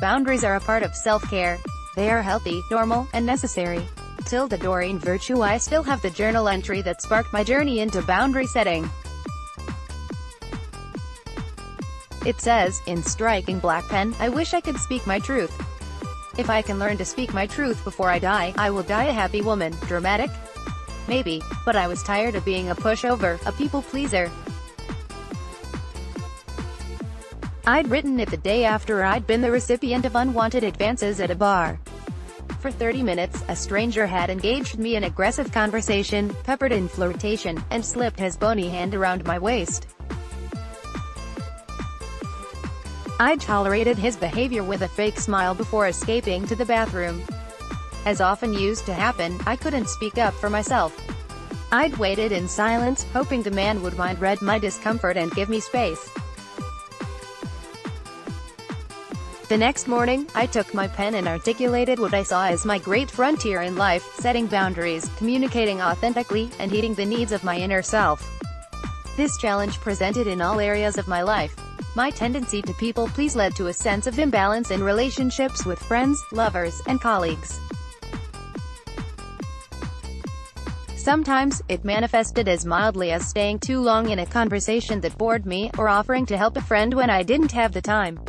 boundaries are a part of self-care. They are healthy, normal, and necessary. Doreen Virtue I still have the journal entry that sparked my journey into boundary setting. It says, in striking black pen, I wish I could speak my truth. If I can learn to speak my truth before I die, I will die a happy woman. Dramatic? Maybe. But I was tired of being a pushover, a people pleaser. I'd written it the day after I'd been the recipient of unwanted advances at a bar. For 30 minutes, a stranger had engaged me in aggressive conversation, peppered in flirtation, and slipped his bony hand around my waist. I tolerated his behavior with a fake smile before escaping to the bathroom. As often used to happen, I couldn't speak up for myself. I'd waited in silence, hoping the man would read my discomfort and give me space. The next morning, I took my pen and articulated what I saw as my great frontier in life: setting boundaries, communicating authentically, and heeding the needs of my inner self. This challenge presented in all areas of my life. My tendency to people-please led to a sense of imbalance in relationships with friends, lovers, and colleagues. Sometimes, it manifested as mildly as staying too long in a conversation that bored me, or offering to help a friend when I didn't have the time.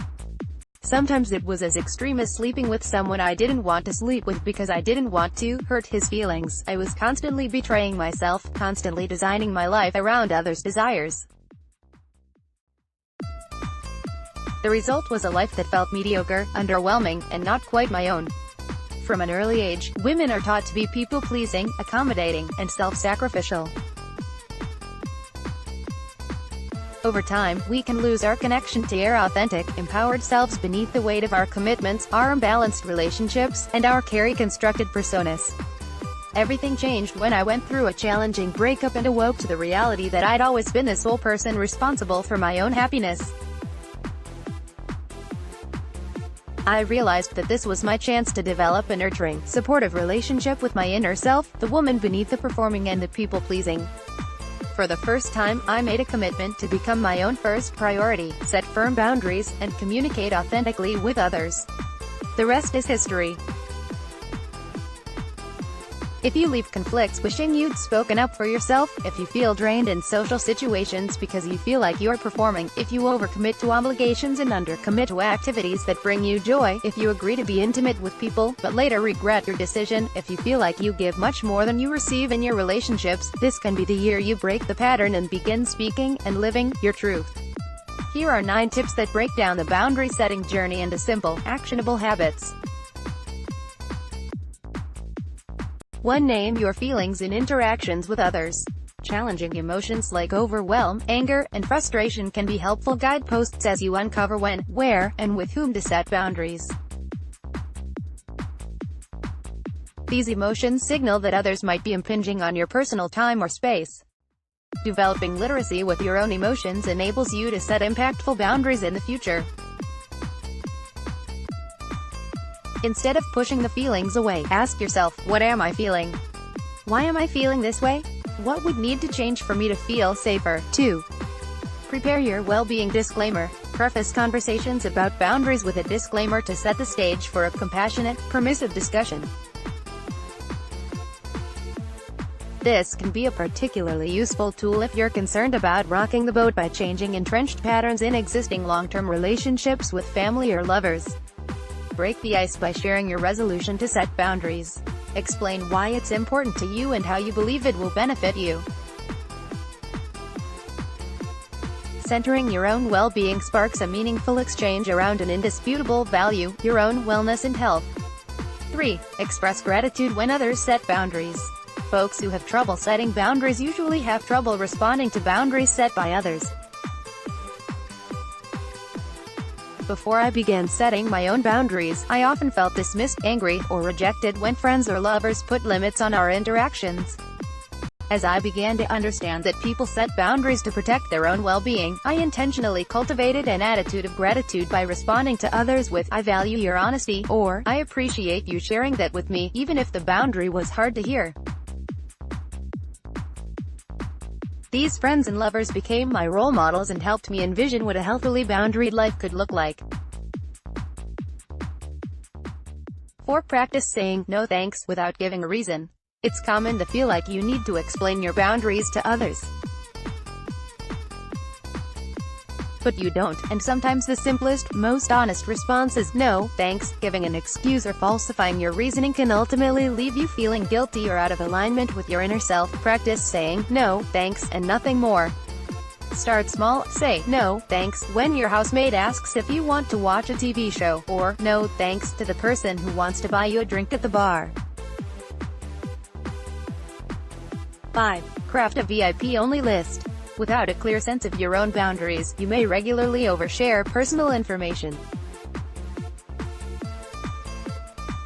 Sometimes it was as extreme as sleeping with someone I didn't want to sleep with because I didn't want to hurt his feelings. I was constantly betraying myself, constantly designing my life around others' desires. The result was a life that felt mediocre, underwhelming, and not quite my own. From an early age, women are taught to be people-pleasing, accommodating, and self-sacrificial. Over time, we can lose our connection to our authentic, empowered selves beneath the weight of our commitments, our imbalanced relationships, and our constructed personas. Everything changed when I went through a challenging breakup and awoke to the reality that I'd always been the sole person responsible for my own happiness. I realized that this was my chance to develop a nurturing, supportive relationship with my inner self, the woman beneath the performing and the people-pleasing. For the first time, I made a commitment to become my own first priority, set firm boundaries, and communicate authentically with others. The rest is history. If you leave conflicts wishing you'd spoken up for yourself, if you feel drained in social situations because you feel like you're performing, if you overcommit to obligations and undercommit to activities that bring you joy, if you agree to be intimate with people, but later regret your decision, if you feel like you give much more than you receive in your relationships, this can be the year you break the pattern and begin speaking and living your truth. Here are 9 tips that break down the boundary setting journey into simple, actionable habits. 1. Name your feelings in interactions with others. Challenging emotions like overwhelm, anger, and frustration can be helpful guideposts as you uncover when, where, and with whom to set boundaries. These emotions signal that others might be impinging on your personal time or space. Developing literacy with your own emotions enables you to set impactful boundaries in the future. Instead of pushing the feelings away, ask yourself, what am I feeling? Why am I feeling this way? What would need to change for me to feel safer? 2. Prepare your well-being disclaimer. Preface conversations about boundaries with a disclaimer to set the stage for a compassionate, permissive discussion. This can be a particularly useful tool if you're concerned about rocking the boat by changing entrenched patterns in existing long-term relationships with family or lovers. Break the ice by sharing your resolution to set boundaries. Explain why it's important to you and how you believe it will benefit you. Centering your own well-being sparks a meaningful exchange around an indisputable value, your own wellness and health. 3. Express gratitude when others set boundaries. Folks who have trouble setting boundaries usually have trouble responding to boundaries set by others. Before I began setting my own boundaries, I often felt dismissed, angry, or rejected when friends or lovers put limits on our interactions. As I began to understand that people set boundaries to protect their own well-being, I intentionally cultivated an attitude of gratitude by responding to others with, "I value your honesty," or, "I appreciate you sharing that with me," even if the boundary was hard to hear. These friends and lovers became my role models and helped me envision what a healthily boundaried life could look like. 4. Practice saying no thanks without giving a reason. It's common to feel like you need to explain your boundaries to others. But you don't, and sometimes the simplest, most honest response is no, thanks. Giving an excuse or falsifying your reasoning can ultimately leave you feeling guilty or out of alignment with your inner self. Practice saying no, thanks, and nothing more. Start small. Say no, thanks when your housemate asks if you want to watch a TV show, or no, thanks to the person who wants to buy you a drink at the bar. 5. Craft a VIP-only list. Without a clear sense of your own boundaries, you may regularly overshare personal information.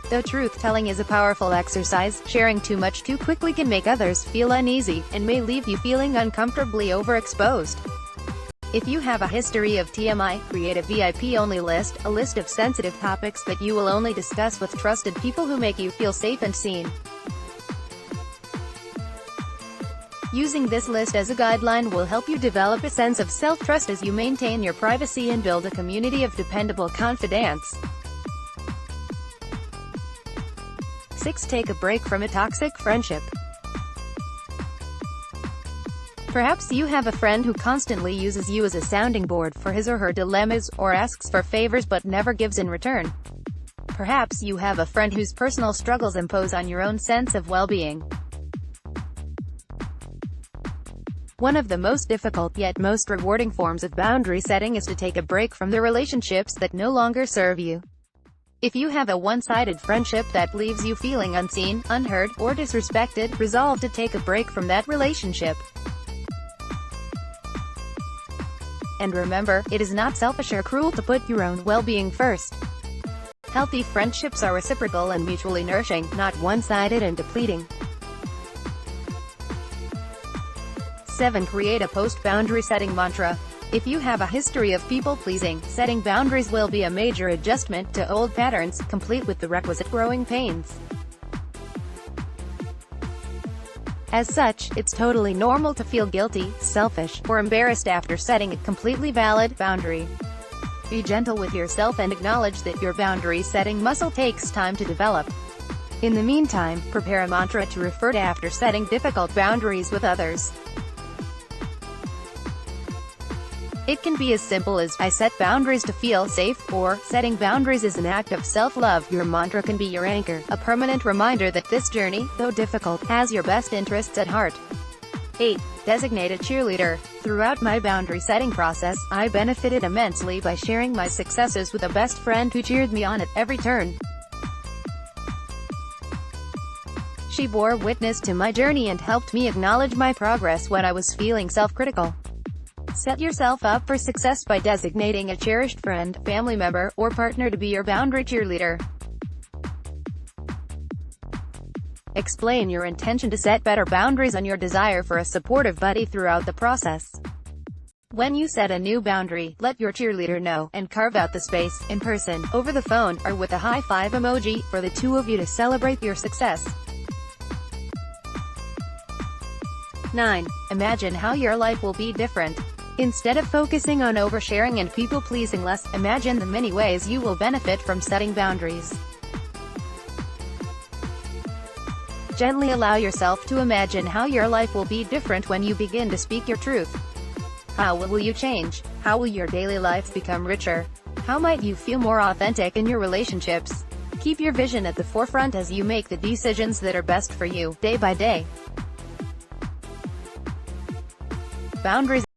Though truth-telling is a powerful exercise, sharing too much too quickly can make others feel uneasy, and may leave you feeling uncomfortably overexposed. If you have a history of TMI, create a VIP-only list, a list of sensitive topics that you will only discuss with trusted people who make you feel safe and seen. Using this list as a guideline will help you develop a sense of self-trust as you maintain your privacy and build a community of dependable confidants. 6. Take a break from a toxic friendship. Perhaps you have a friend who constantly uses you as a sounding board for his or her dilemmas, or asks for favors but never gives in return. Perhaps you have a friend whose personal struggles impose on your own sense of well-being. One of the most difficult yet most rewarding forms of boundary setting is to take a break from the relationships that no longer serve you. If you have a one-sided friendship that leaves you feeling unseen, unheard, or disrespected, resolve to take a break from that relationship. And remember, it is not selfish or cruel to put your own well-being first. Healthy friendships are reciprocal and mutually nourishing, not one-sided and depleting. 7. Create a post-boundary setting mantra. If you have a history of people-pleasing, setting boundaries will be a major adjustment to old patterns, complete with the requisite growing pains. As such, it's totally normal to feel guilty, selfish, or embarrassed after setting a completely valid boundary. Be gentle with yourself and acknowledge that your boundary setting muscle takes time to develop. In the meantime, prepare a mantra to refer to after setting difficult boundaries with others. It can be as simple as, I set boundaries to feel safe, or, setting boundaries is an act of self-love. Your mantra can be your anchor, a permanent reminder that this journey, though difficult, has your best interests at heart. 8. Designate a cheerleader. Throughout my boundary setting process, I benefited immensely by sharing my successes with a best friend who cheered me on at every turn. She bore witness to my journey and helped me acknowledge my progress when I was feeling self-critical. Set yourself up for success by designating a cherished friend, family member, or partner to be your boundary cheerleader. Explain your intention to set better boundaries and your desire for a supportive buddy throughout the process. When you set a new boundary, let your cheerleader know, and carve out the space, in person, over the phone, or with a high-five emoji, for the two of you to celebrate your success. 9. Imagine how your life will be different. Instead of focusing on oversharing and people-pleasing less, imagine the many ways you will benefit from setting boundaries. Gently allow yourself to imagine how your life will be different when you begin to speak your truth. How will you change? How will your daily life become richer? How might you feel more authentic in your relationships? Keep your vision at the forefront as you make the decisions that are best for you, day by day. Boundaries